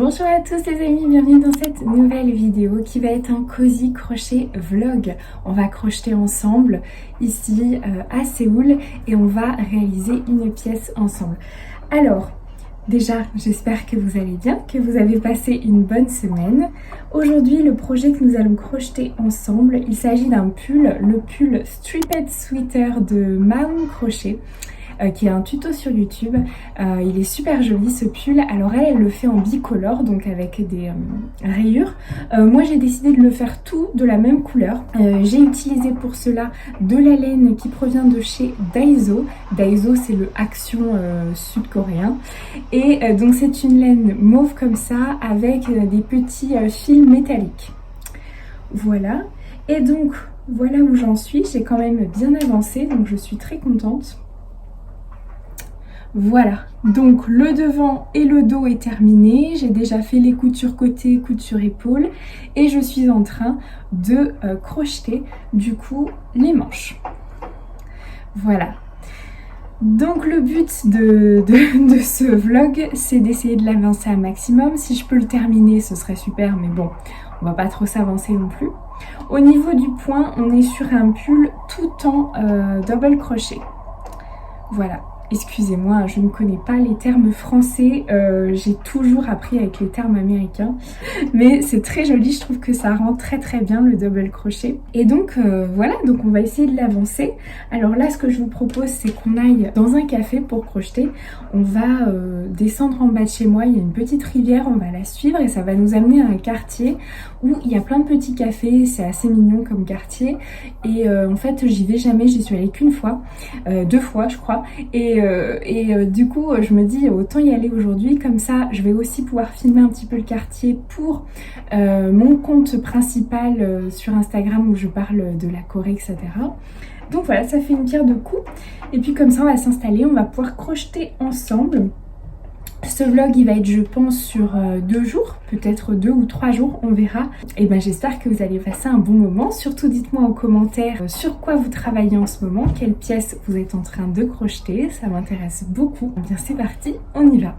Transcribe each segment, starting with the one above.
Bonjour à tous les amis, bienvenue dans cette nouvelle vidéo qui va être un cosy crochet vlog. On va crocheter ensemble ici à Séoul et on va réaliser une pièce ensemble. Alors, déjà j'espère que vous allez bien, que vous avez passé une bonne semaine. Aujourd'hui le projet que nous allons crocheter ensemble, il s'agit d'un pull, le pull Striped Sweater de Mahon Crochet. Qui est un tuto sur YouTube. Il est super joli ce pull. Alors elle le fait en bicolore, donc avec des rayures. Moi j'ai décidé de le faire tout de la même couleur. J'ai utilisé pour cela de la laine qui provient de chez Daiso. Daiso c'est le Action sud-coréen. Et donc c'est une laine mauve comme ça avec des petits fils métalliques. Voilà. Et donc voilà où j'en suis. J'ai quand même bien avancé, donc je suis très contente. Voilà, donc le devant et le dos est terminé, j'ai déjà fait les coutures côté, couture épaule et je suis en train de crocheter du coup les manches. Voilà, donc le but de ce vlog c'est d'essayer de l'avancer un maximum. Si je peux le terminer ce serait super, mais bon, on va pas trop s'avancer non plus. Au niveau du point, on est sur un pull tout en double crochet. Voilà. Excusez-moi, je ne connais pas les termes français, j'ai toujours appris avec les termes américains, mais c'est très joli, je trouve que ça rend très bien le double crochet. Et donc voilà, donc on va essayer de l'avancer. Alors là, ce que je vous propose, c'est qu'on aille dans un café pour crocheter. On va descendre en bas de chez moi, il y a une petite rivière, on va la suivre et ça va nous amener à un quartier où il y a plein de petits cafés, c'est assez mignon comme quartier. Et en fait, j'y vais jamais, j'y suis allée qu'une fois, 2 fois je crois, et du coup je me dis autant y aller aujourd'hui, comme ça je vais aussi pouvoir filmer un petit peu le quartier pour mon compte principal sur Instagram où je parle de la Corée, etc. Donc voilà, ça fait une pierre deux coups et puis comme ça on va s'installer, on va pouvoir crocheter ensemble. Ce vlog il va être je pense sur 2 jours, peut-être 2 ou 3 jours, on verra. Et ben j'espère que vous allez passer un bon moment. Surtout dites-moi en commentaire sur quoi vous travaillez en ce moment, quelle pièce vous êtes en train de crocheter, ça m'intéresse beaucoup. Bien c'est parti, on y va.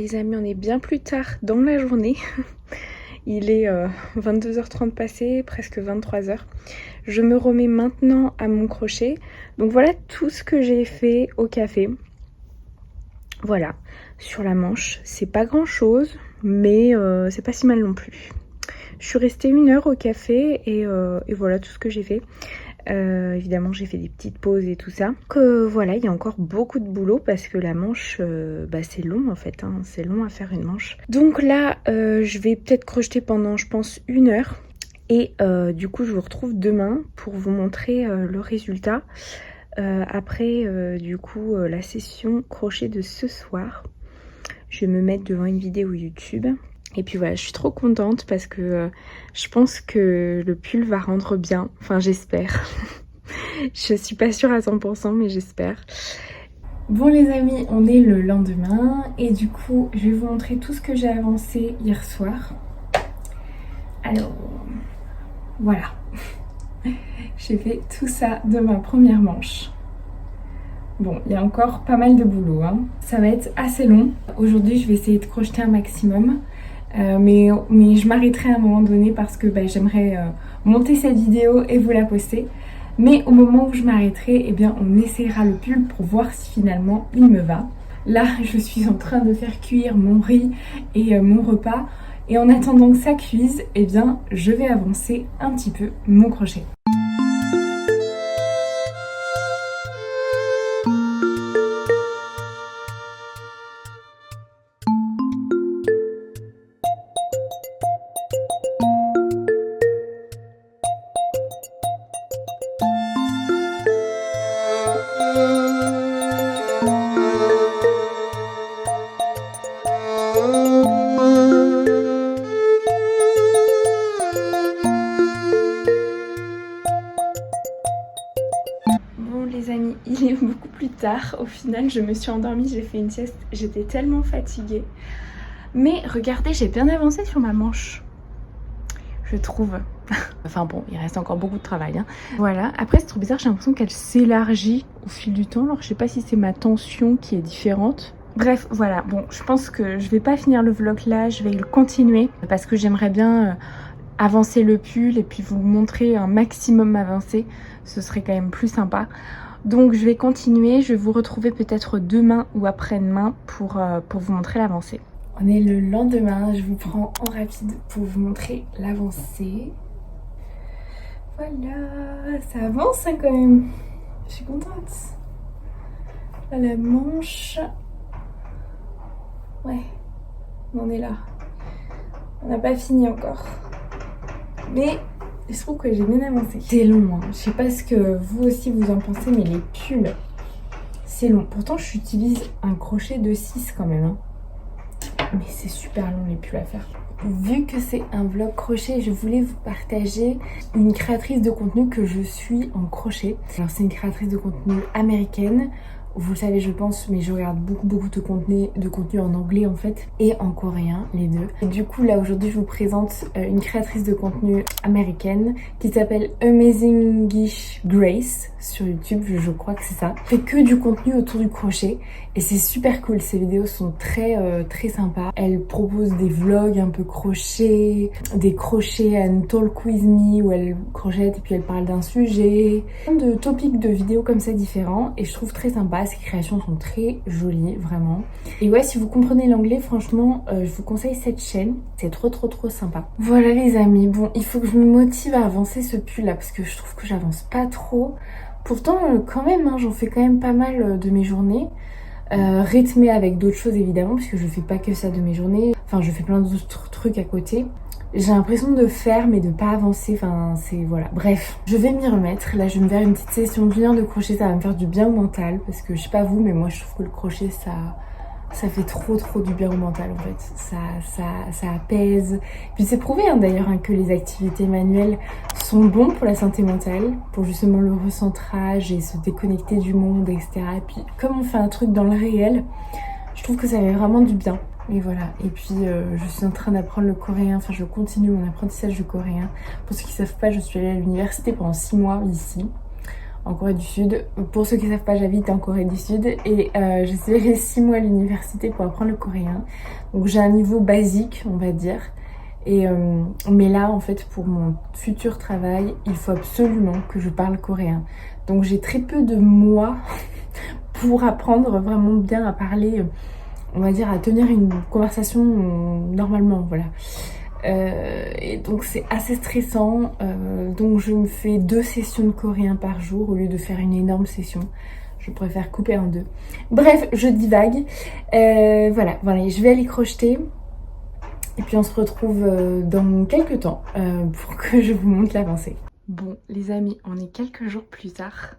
les amis, on est bien plus tard dans la journée. Il est 22h30 passé, presque 23h. Je me remets maintenant à mon crochet. Donc voilà tout ce que j'ai fait au café. Voilà, sur la manche. C'est pas grand chose, mais c'est pas si mal non plus. Je suis restée 1 heure au café et voilà tout ce que j'ai fait. Évidemment j'ai fait des petites pauses et tout ça. Donc voilà, il y a encore beaucoup de boulot parce que la manche c'est long en fait, hein, c'est long à faire une manche. Donc là je vais peut-être crocheter pendant je pense 1 heure et du coup je vous retrouve demain pour vous montrer le résultat après du coup la session crochet de ce soir. Je vais me mettre devant une vidéo YouTube. Et puis voilà, je suis trop contente parce que je pense que le pull va rendre bien. Enfin, j'espère. Je suis pas sûre à 100%, mais j'espère. Bon les amis, on est le lendemain. Et du coup, je vais vous montrer tout ce que j'ai avancé hier soir. Alors, voilà. J'ai fait tout ça de ma première manche. Bon, il y a encore pas mal de boulot, hein. Ça va être assez long. Aujourd'hui, je vais essayer de crocheter un maximum. Mais je m'arrêterai à un moment donné parce que j'aimerais monter cette vidéo et vous la poster. Mais au moment où je m'arrêterai, eh bien on essaiera le pull pour voir si finalement il me va. Là, je suis en train de faire cuire mon riz et mon repas. Et en attendant que ça cuise, eh bien je vais avancer un petit peu mon crochet. Les amis, il est beaucoup plus tard. Au final, je me suis endormie, j'ai fait une sieste. J'étais tellement fatiguée. Mais regardez, j'ai bien avancé sur ma manche. Je trouve. Enfin bon, il reste encore beaucoup de travail. Hein. Voilà. Après, c'est trop bizarre. J'ai l'impression qu'elle s'élargit au fil du temps. Alors, je sais pas si c'est ma tension qui est différente. Bref, voilà. Bon, je pense que je vais pas finir le vlog là. Je vais le continuer parce que j'aimerais bien avancer le pull et puis vous montrer un maximum avancé. Ce serait quand même plus sympa. Donc je vais continuer, je vais vous retrouver peut-être demain ou après-demain pour vous montrer l'avancée. On est le lendemain, je vous prends en rapide pour vous montrer l'avancée. Voilà, ça avance hein, quand même. Je suis contente. Là, la manche. Ouais, on en est là. On n'a pas fini encore. Mais je trouve que j'ai bien avancé. C'est long, hein. Je sais pas ce que vous aussi vous en pensez, mais les pulls, c'est long. Pourtant, j'utilise un crochet de 6 quand même. Hein. Mais c'est super long les pulls à faire. Vu que c'est un vlog crochet, je voulais vous partager une créatrice de contenu que je suis en crochet. Alors c'est une créatrice de contenu américaine. Vous le savez je pense, mais je regarde beaucoup de contenu en anglais en fait et en coréen, les deux. Et du coup là aujourd'hui je vous présente une créatrice de contenu américaine qui s'appelle Amazingish Grace sur YouTube, je crois que c'est ça. Elle fait que du contenu autour du crochet et c'est super cool, ses vidéos sont très sympas. Elle propose des vlogs un peu crochet, des crochets and talk with me où elle crochette et puis elle parle d'un sujet. Plein de topics de vidéos comme ça différents et je trouve très sympa. Ses créations sont très jolies, vraiment. Et ouais, si vous comprenez l'anglais, franchement, je vous conseille cette chaîne. C'est trop sympa. Voilà les amis, bon, il faut que je me motive à avancer ce pull là parce que je trouve que j'avance pas trop. Pourtant, quand même, hein, j'en fais quand même pas mal de mes journées. Rythmé avec d'autres choses évidemment, parce que je fais pas que ça de mes journées. Enfin, je fais plein d'autres trucs à côté. J'ai l'impression de faire mais de pas avancer, enfin c'est voilà. Bref, je vais m'y remettre. Là je vais me faire une petite session d'1 heure de crochet, ça va me faire du bien au mental. Parce que je sais pas vous, mais moi je trouve que le crochet ça fait trop du bien au mental en fait. Ça apaise. Puis c'est prouvé hein, d'ailleurs hein, que les activités manuelles sont bons pour la santé mentale, pour justement le recentrage et se déconnecter du monde, etc. Et puis comme on fait un truc dans le réel, je trouve que ça fait vraiment du bien. Et voilà, et puis je suis en train d'apprendre le coréen, enfin je continue mon apprentissage du coréen. Pour ceux qui ne savent pas, je suis allée à l'université pendant 6 mois ici, en Corée du Sud. Pour ceux qui ne savent pas, j'habite en Corée du Sud et j'ai fait 6 mois à l'université pour apprendre le coréen. Donc j'ai un niveau basique, on va dire. Mais là, en fait, pour mon futur travail, il faut absolument que je parle coréen. Donc j'ai très peu de mois pour apprendre vraiment bien à parler, on va dire à tenir une conversation normalement, voilà. Et donc c'est assez stressant, donc je me fais 2 sessions de coréen par jour au lieu de faire une énorme session. Je préfère couper en 2. Bref, je divague. Voilà, je vais aller crocheter. Et puis on se retrouve dans quelques temps pour que je vous montre l'avancée. Bon les amis, on est quelques jours plus tard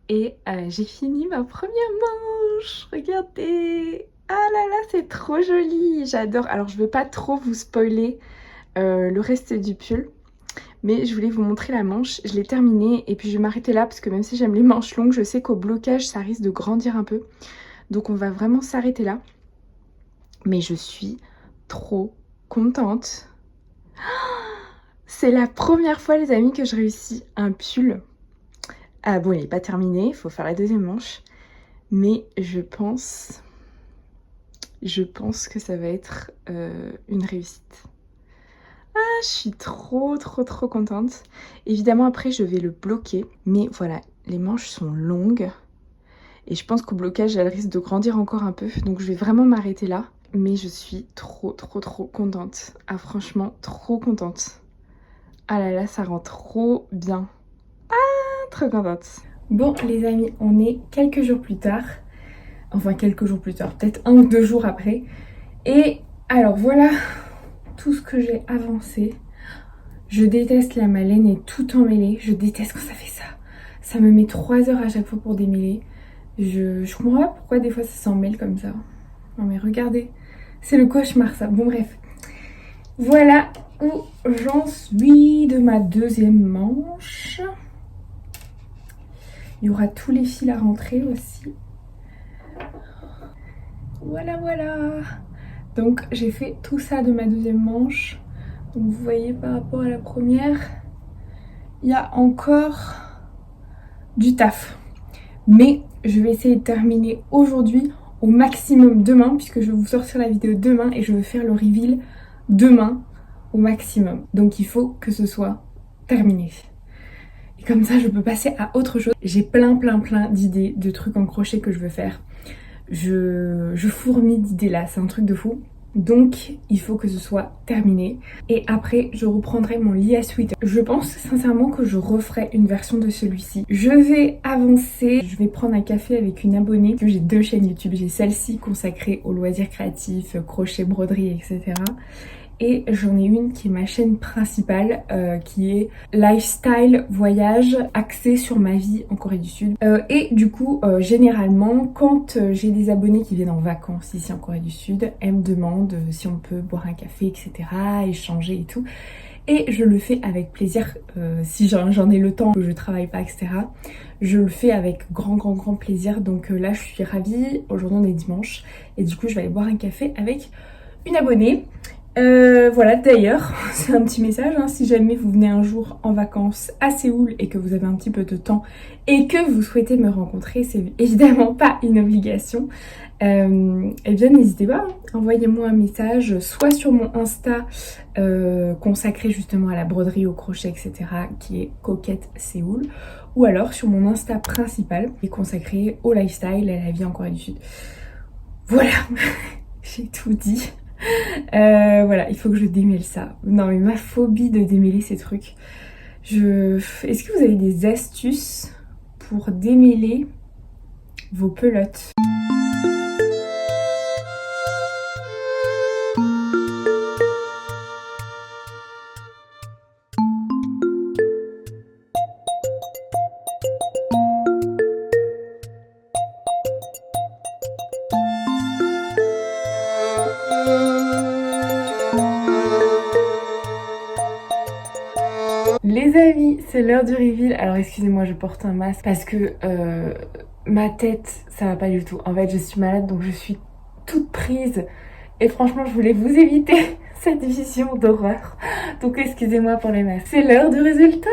et j'ai fini ma première manche. Regardez. Ah là là, c'est trop joli. J'adore. Alors je ne vais pas trop vous spoiler le reste du pull. Mais je voulais vous montrer la manche. Je l'ai terminée et puis je vais m'arrêter là parce que même si j'aime les manches longues, je sais qu'au blocage ça risque de grandir un peu. Donc on va vraiment s'arrêter là. Mais je suis trop contente. C'est la première fois les amis que je réussis un pull. Ah bon, il n'est pas terminé, il faut faire la deuxième manche. Mais je pense que ça va être une réussite. Ah, je suis trop contente. Évidemment après je vais le bloquer. Mais voilà, les manches sont longues. Et je pense qu'au blocage elles risquent de grandir encore un peu. Donc je vais vraiment m'arrêter là. Mais je suis trop contente. Ah franchement, trop contente. Ah là là, ça rend trop bien. Ah, trop contente. Bon les amis, on est quelques jours plus tard. Enfin quelques jours plus tard, peut-être 1 ou 2 jours après. Et alors voilà tout ce que j'ai avancé. Je déteste la laine est tout emmêlée. Je déteste quand ça fait ça. Ça me met 3 heures à chaque fois pour démêler. Je comprends pas pourquoi des fois ça s'emmêle comme ça. Non mais regardez, c'est le cauchemar ça. Bon bref. Voilà où j'en suis de ma deuxième manche. Il y aura tous les fils à rentrer aussi. Voilà. Donc j'ai fait tout ça de ma deuxième manche. Donc vous voyez par rapport à la première, il y a encore du taf. Mais je vais essayer de terminer aujourd'hui, au maximum demain, puisque je vais vous sortir la vidéo demain et je vais faire le reveal demain au maximum. Donc il faut que ce soit terminé. Et comme ça je peux passer à autre chose. J'ai plein d'idées de trucs en crochet que je veux faire. Je fourmille d'idées là, c'est un truc de fou. Donc il faut que ce soit terminé. Et après je reprendrai mon lit à sweater. Je pense sincèrement que je referai une version de celui-ci. Je vais avancer. Je vais prendre un café avec une abonnée. J'ai 2 chaînes YouTube. J'ai celle-ci consacrée aux loisirs créatifs, crochet, broderie, etc. Et j'en ai une qui est ma chaîne principale, qui est lifestyle, voyage, axée sur ma vie en Corée du Sud. Et du coup, généralement, quand j'ai des abonnés qui viennent en vacances ici en Corée du Sud, elles me demandent si on peut boire un café, etc., échanger et tout. Et je le fais avec plaisir, si j'en ai le temps, que je travaille pas, etc. Je le fais avec grand plaisir. Donc là, je suis ravie. Aujourd'hui, on est dimanche. Et du coup, je vais aller boire un café avec une abonnée. Voilà, d'ailleurs, c'est un petit message, hein, si jamais vous venez un jour en vacances à Séoul et que vous avez un petit peu de temps et que vous souhaitez me rencontrer, c'est évidemment pas une obligation, eh bien n'hésitez pas, envoyez-moi un message, soit sur mon Insta consacré justement à la broderie, au crochet, etc., qui est Coquette Séoul, ou alors sur mon Insta principal, qui est consacré au lifestyle et à la vie en Corée du Sud. Voilà, j'ai tout dit. Voilà, il faut que je démêle ça. Non mais ma phobie de démêler ces trucs. Est-ce que vous avez des astuces pour démêler vos pelotes? Les amis, c'est l'heure du reveal. Alors excusez-moi, je porte un masque parce que ma tête, ça va pas du tout. En fait, je suis malade, donc je suis toute prise. Et franchement, je voulais vous éviter cette vision d'horreur. Donc excusez-moi pour les masques. C'est l'heure du résultat,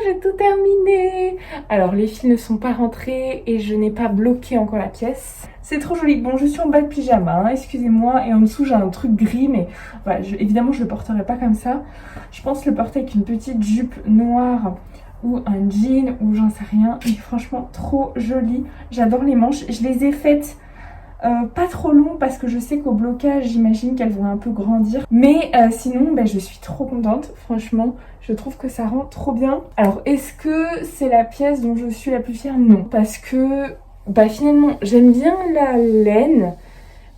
j'ai tout terminé. Alors les fils ne sont pas rentrés et je n'ai pas bloqué encore la pièce. C'est trop joli. Bon, je suis en bas de pyjama, hein, excusez-moi. Et en dessous, j'ai un truc gris, mais voilà, évidemment, je le porterai pas comme ça. Je pense le porter avec une petite jupe noire ou un jean ou j'en sais rien. Et franchement, trop joli. J'adore les manches. Je les ai faites pas trop longs parce que je sais qu'au blocage, j'imagine qu'elles vont un peu grandir. Mais sinon, je suis trop contente. Franchement, je trouve que ça rend trop bien. Alors, est-ce que c'est la pièce dont je suis la plus fière? Non. Parce que finalement, j'aime bien la laine,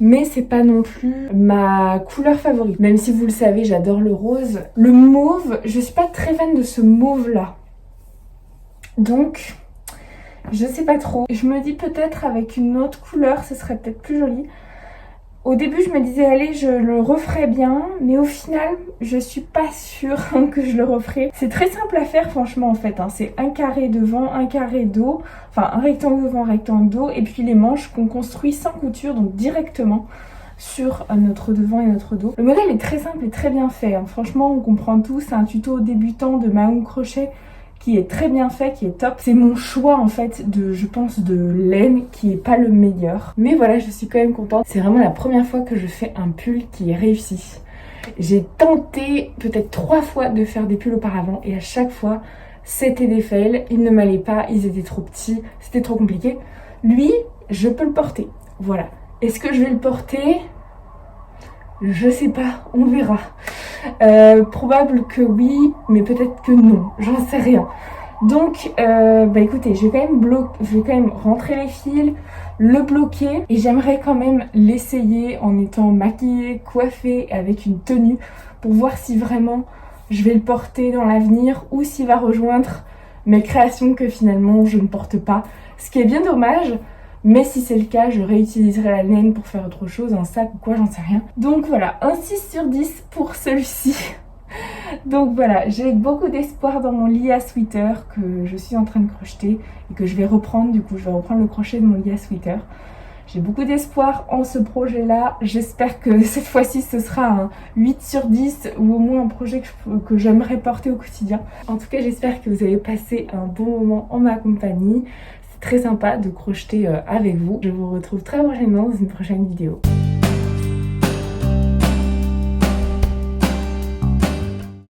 mais c'est pas non plus ma couleur favorite. Même si vous le savez, j'adore le rose. Le mauve, je suis pas très fan de ce mauve-là. Donc, je sais pas trop. Je me dis peut-être avec une autre couleur, ce serait peut-être plus joli. Au début, je me disais, allez, je le referais bien, mais au final, je suis pas sûre que je le referai. C'est très simple à faire, franchement, en fait. C'est un carré devant, un carré dos, enfin, un rectangle devant, un rectangle dos, et puis les manches qu'on construit sans couture, donc directement sur notre devant et notre dos. Le modèle est très simple et très bien fait. Franchement, on comprend tout. C'est un tuto débutant de Mahou Crochet qui est très bien fait, qui est top. C'est mon choix en fait je pense de laine qui est pas le meilleur. Mais voilà, je suis quand même contente. C'est vraiment la première fois que je fais un pull qui est réussi. J'ai tenté peut-être 3 fois de faire des pulls auparavant et à chaque fois c'était des fails. Ils ne m'allaient pas, ils étaient trop petits, c'était trop compliqué. Lui, je peux le porter. Voilà. Est-ce que je vais le porter ? Je sais pas, on verra. Probable que oui, mais peut-être que non, j'en sais rien. Donc, écoutez, je vais quand même rentrer les fils, le bloquer, et j'aimerais quand même l'essayer en étant maquillée, coiffée, avec une tenue, pour voir si vraiment je vais le porter dans l'avenir ou s'il va rejoindre mes créations que finalement je ne porte pas. Ce qui est bien dommage. Mais si c'est le cas, je réutiliserai la laine pour faire autre chose, un sac ou quoi, j'en sais rien. Donc voilà, un 6 sur 10 pour celui-ci. Donc voilà, j'ai beaucoup d'espoir dans mon lit à sweater que je suis en train de crocheter et que je vais reprendre. Du coup, je vais reprendre le crochet de mon lit à sweater. J'ai beaucoup d'espoir en ce projet-là. J'espère que cette fois-ci, ce sera un 8 sur 10 ou au moins un projet que j'aimerais porter au quotidien. En tout cas, j'espère que vous avez passé un bon moment en ma compagnie. Très sympa de crocheter avec vous. Je vous retrouve très prochainement dans une prochaine vidéo.